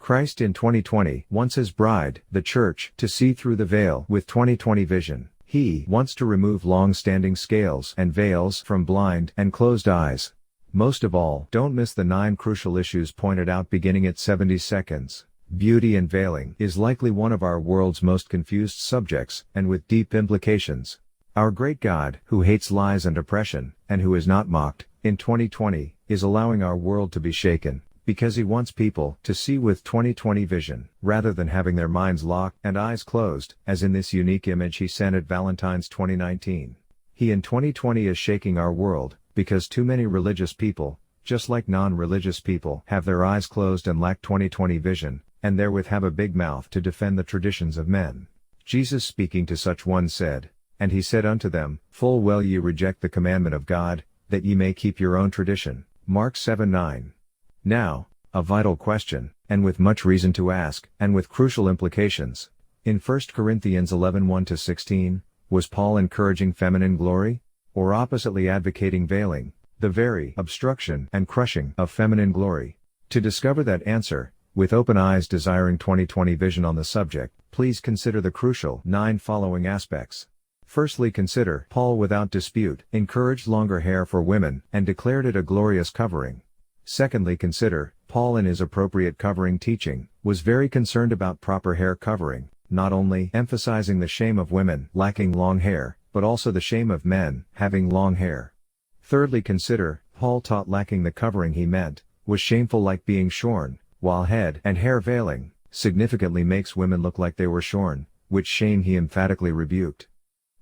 Christ in 2020 wants His bride, the church, to see through the veil with 2020 vision. He wants to remove long-standing scales and veils from blind and closed eyes. Most of all, don't miss the 9 crucial issues pointed out beginning at 70 seconds. Beauty and veiling is likely one of our world's most confused subjects, and with deep implications. Our great God, who hates lies and oppression, and who is not mocked, in 2020, is allowing our world to be shaken, because He wants people to see with 2020 vision, rather than having their minds locked and eyes closed, as in this unique image He sent at Valentine's 2019. He in 2020 is shaking our world, because too many religious people, just like non-religious people, have their eyes closed and lack 2020 vision, and therewith have a big mouth to defend the traditions of men. Jesus speaking to such ones said, "And He said unto them, Full well ye reject the commandment of God, that ye may keep your own tradition." Mark 7:9. Now, a vital question, and with much reason to ask, and with crucial implications. In 1 Corinthians 11:1-16, was Paul encouraging feminine glory? Or oppositely advocating veiling, the very obstruction and crushing of feminine glory? To discover that answer, with open eyes desiring 2020 vision on the subject, please consider the crucial 9 following aspects. Firstly, consider Paul without dispute encouraged longer hair for women and declared it a glorious covering. Secondly, consider Paul in his appropriate covering teaching was very concerned about proper hair covering, not only emphasizing the shame of women lacking long hair, but also the shame of men having long hair. Thirdly, consider Paul taught lacking the covering he meant was shameful, like being shorn, while head and hair veiling significantly makes women look like they were shorn, which shame he emphatically rebuked.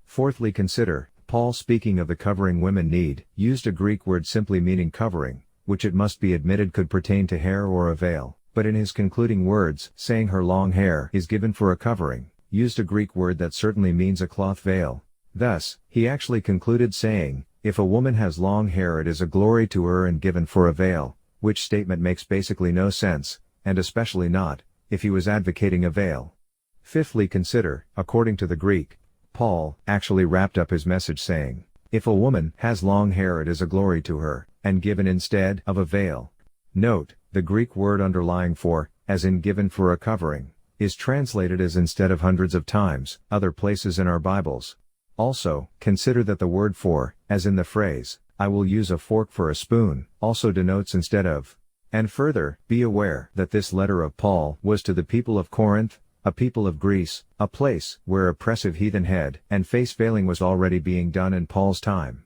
Fourthly, consider Paul speaking of the covering women need used a Greek word simply meaning covering, which it must be admitted could pertain to hair or a veil, but in his concluding words saying her long hair is given for a covering, used a Greek word that certainly means a cloth veil. Thus, he actually concluded saying, if a woman has long hair it is a glory to her and given for a veil, which statement makes basically no sense, and especially not, if he was advocating a veil. Fifthly, consider, according to the Greek, Paul actually wrapped up his message saying, if a woman has long hair it is a glory to her, and given instead of a veil. Note, the Greek word underlying for, as in given for a covering, is translated as instead of hundreds of times, other places in our Bibles. Also, consider that the word for, as in the phrase, I will use a fork for a spoon, also denotes instead of. And further, be aware that this letter of Paul was to the people of Corinth, a people of Greece, a place where oppressive heathen head and face veiling was already being done in Paul's time.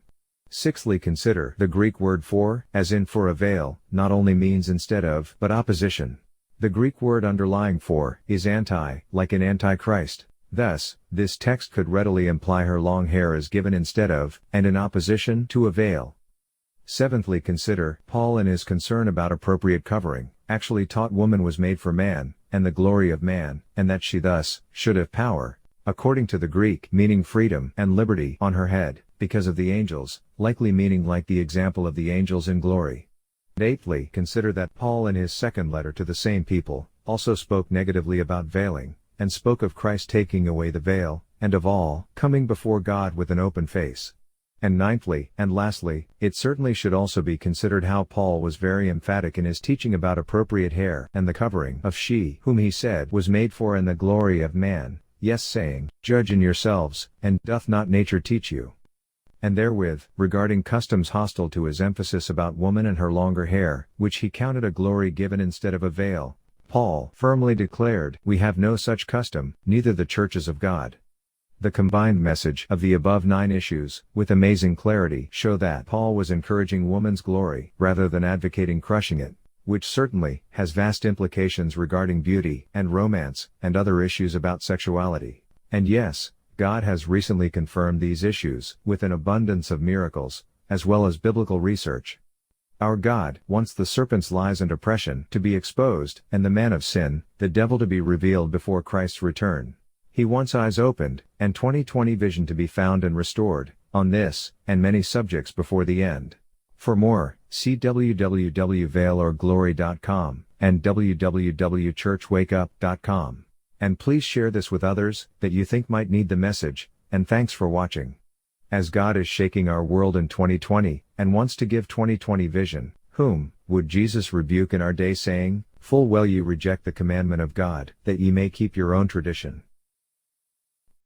Sixthly, consider the Greek word for, as in for a veil, not only means instead of, but opposition. The Greek word underlying for is anti, like in Antichrist. Thus, this text could readily imply her long hair is given instead of, and in opposition to a veil. Seventhly, consider Paul in his concern about appropriate covering, actually taught woman was made for man, and the glory of man, and that she thus should have power, according to the Greek meaning freedom and liberty on her head, because of the angels, likely meaning like the example of the angels in glory. Eighthly, consider that Paul in his second letter to the same people, also spoke negatively about veiling, and spoke of Christ taking away the veil, and of all coming before God with an open face. And ninthly, and lastly, it certainly should also be considered how Paul was very emphatic in his teaching about appropriate hair and the covering of she whom he said was made for and the glory of man, yes, saying, judge in yourselves, and doth not nature teach you? And therewith, regarding customs hostile to his emphasis about woman and her longer hair, which he counted a glory given instead of a veil, Paul firmly declared, we have no such custom, neither the churches of God. The combined message of the above 9 issues, with amazing clarity, show that Paul was encouraging woman's glory, rather than advocating crushing it, which certainly has vast implications regarding beauty, and romance, and other issues about sexuality. And yes, God has recently confirmed these issues, with an abundance of miracles, as well as biblical research. Our God wants the serpent's lies and oppression to be exposed, and the man of sin, the devil, to be revealed before Christ's return. He wants eyes opened, and 2020 vision to be found and restored, on this, and many subjects before the end. For more, see www.veilorglory.com, and www.churchwakeup.com. And please share this with others that you think might need the message, and thanks for watching. As God is shaking our world in 2020, and wants to give 2020 vision, whom would Jesus rebuke in our day saying, Full well ye reject the commandment of God, that ye may keep your own tradition.